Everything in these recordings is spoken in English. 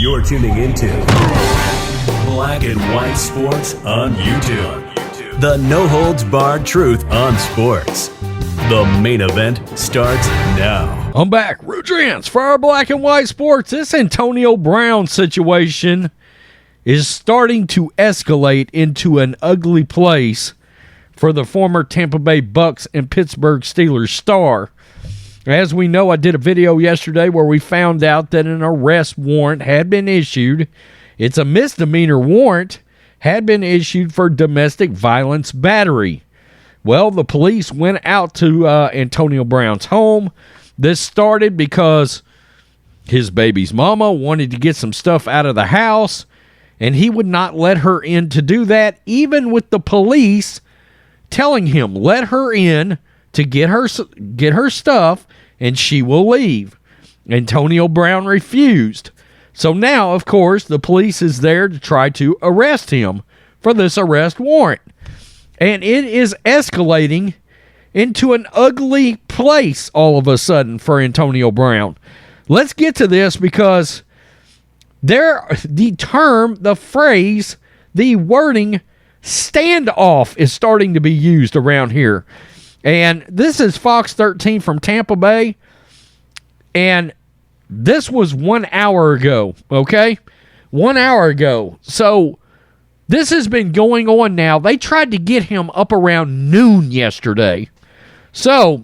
You're tuning into Black and White Sports on YouTube. The no-holds-barred truth on sports. The main event starts now. I'm back. Rudrance for our Black and White Sports. This Antonio Brown situation is starting to escalate into an ugly place for the former Tampa Bay Bucks and Pittsburgh Steelers star. As we know, I did a video yesterday where we found out that an arrest warrant had been issued. It's a misdemeanor warrant, had been issued for domestic violence battery. Well, the police went out to Antonio Brown's home. This started because his baby's mama wanted to get some stuff out of the house, and he would not let her in to do that, even with the police telling him, let her in to get her stuff, and she will leave. Antonio Brown refused. So now, of course, the police is there to try to arrest him for this arrest warrant. And it is escalating into an ugly place all of a sudden for Antonio Brown. Let's get to this because the term, the phrase, the wording, standoff is starting to be used around here. And this is Fox 13 from Tampa Bay. And this was 1 hour ago, okay? 1 hour ago. So this has been going on now. They tried to get him up around noon yesterday. So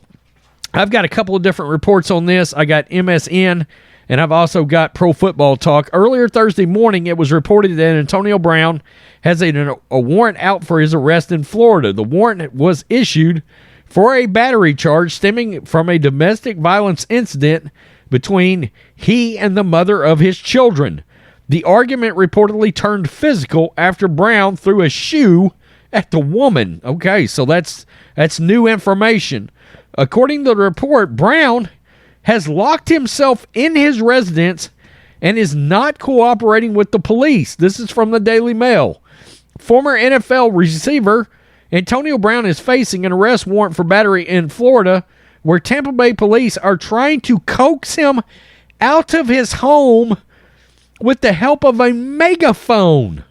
I've got a couple of different reports on this. I got MSN, and I've also got Pro Football Talk. Earlier Thursday morning, it was reported that Antonio Brown has a warrant out for his arrest in Florida. The warrant was issued for a battery charge stemming from a domestic violence incident between he and the mother of his children. The argument reportedly turned physical after Brown threw a shoe at the woman. Okay, so that's new information. According to the report, Brown has locked himself in his residence and is not cooperating with the police. This is from the Daily Mail. Former NFL receiver Antonio Brown is facing an arrest warrant for battery in Florida, where Tampa Bay police are trying to coax him out of his home with the help of a megaphone.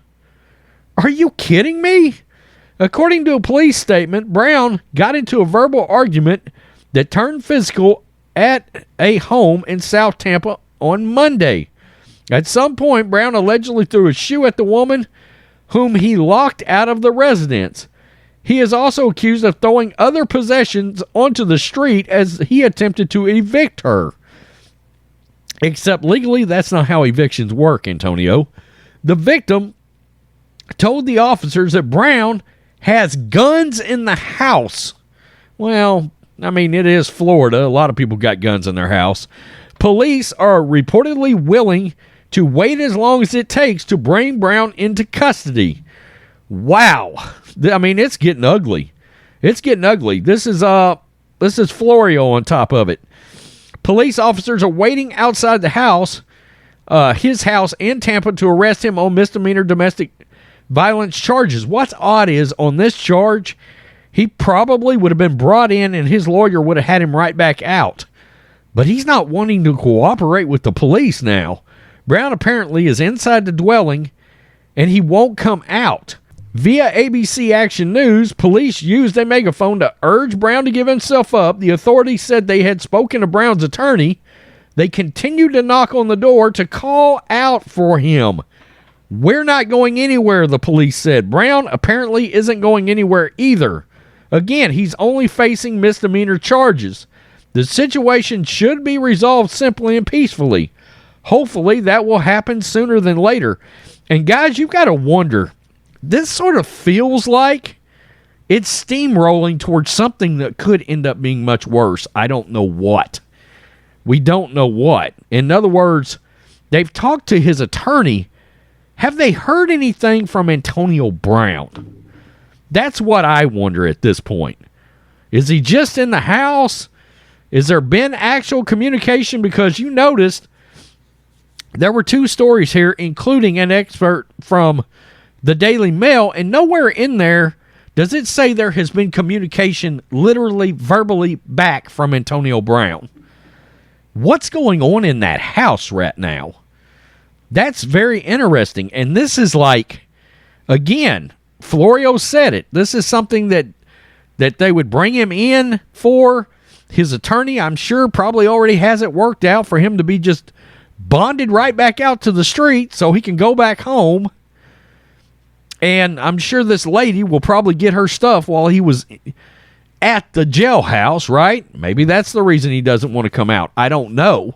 Are you kidding me? According to a police statement, Brown got into a verbal argument that turned physical at a home in South Tampa on Monday. At some point, Brown allegedly threw a shoe at the woman whom he locked out of the residence. He is also accused of throwing other possessions onto the street as he attempted to evict her. Except legally, that's not how evictions work, Antonio. The victim told the officers that Brown has guns in the house. Well, I mean, it is Florida. A lot of people got guns in their house. Police are reportedly willing to wait as long as it takes to bring Brown into custody. Wow. I mean, it's getting ugly. It's getting ugly. This is Florio on top of it. Police officers are waiting outside the house, his house in Tampa, to arrest him on misdemeanor domestic violence charges. What's odd is on this charge, he probably would have been brought in and his lawyer would have had him right back out. But he's not wanting to cooperate with the police now. Brown apparently is inside the dwelling and he won't come out. Via ABC Action News, police used a megaphone to urge Brown to give himself up. The authorities said they had spoken to Brown's attorney. They continued to knock on the door to call out for him. We're not going anywhere, the police said. Brown apparently isn't going anywhere either. Again, he's only facing misdemeanor charges. The situation should be resolved simply and peacefully. Hopefully that will happen sooner than later. And guys, you've got to wonder, this sort of feels like it's steamrolling towards something that could end up being much worse. I don't know what. We don't know what. In other words, they've talked to his attorney. Have they heard anything from Antonio Brown? That's what I wonder at this point. Is he just in the house? Has there been actual communication? Because you noticed there were two stories here, including an expert from the Daily Mail, and nowhere in there does it say there has been communication literally, verbally back from Antonio Brown. What's going on in that house right now? That's very interesting. And this is like, again, Florio said it. This is something that they would bring him in for. His attorney, I'm sure, probably already has it worked out for him to be just bonded right back out to the street so he can go back home. And I'm sure this lady will probably get her stuff while he was at the jailhouse, right? Maybe that's the reason he doesn't want to come out. I don't know.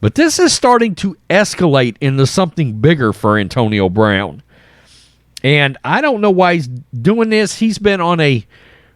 But this is starting to escalate into something bigger for Antonio Brown. And I don't know why he's doing this. He's been on a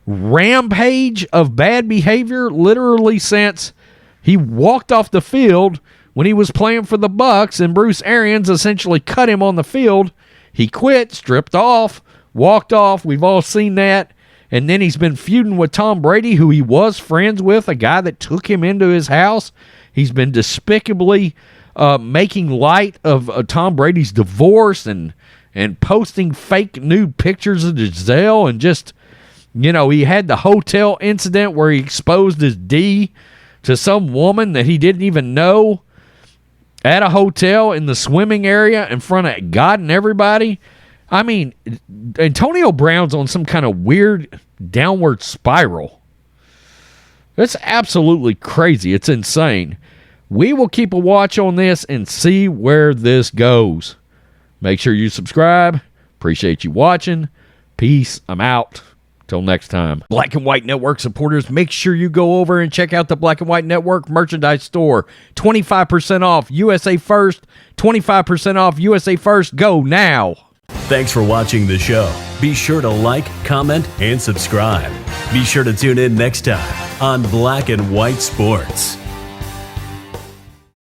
rampage of bad behavior literally since he walked off the field when he was playing for the Bucs and Bruce Arians essentially cut him on the field. He quit, stripped off, walked off. We've all seen that. And then he's been feuding with Tom Brady, who he was friends with, a guy that took him into his house. He's been despicably making light of Tom Brady's divorce and posting fake nude pictures of Gisele, and just, he had the hotel incident where he exposed his D to some woman that he didn't even know at a hotel in the swimming area in front of God and everybody. I mean, Antonio Brown's on some kind of weird downward spiral. It's absolutely crazy. It's insane. We will keep a watch on this and see where this goes. Make sure you subscribe. Appreciate you watching. Peace. I'm out. Till next time. Black and White Network supporters, make sure you go over and check out the Black and White Network merchandise store. 25% off USA First. 25% off USA First. Go now. Thanks for watching the show. Be sure to like, comment, and subscribe. Be sure to tune in next time on Black and White Sports.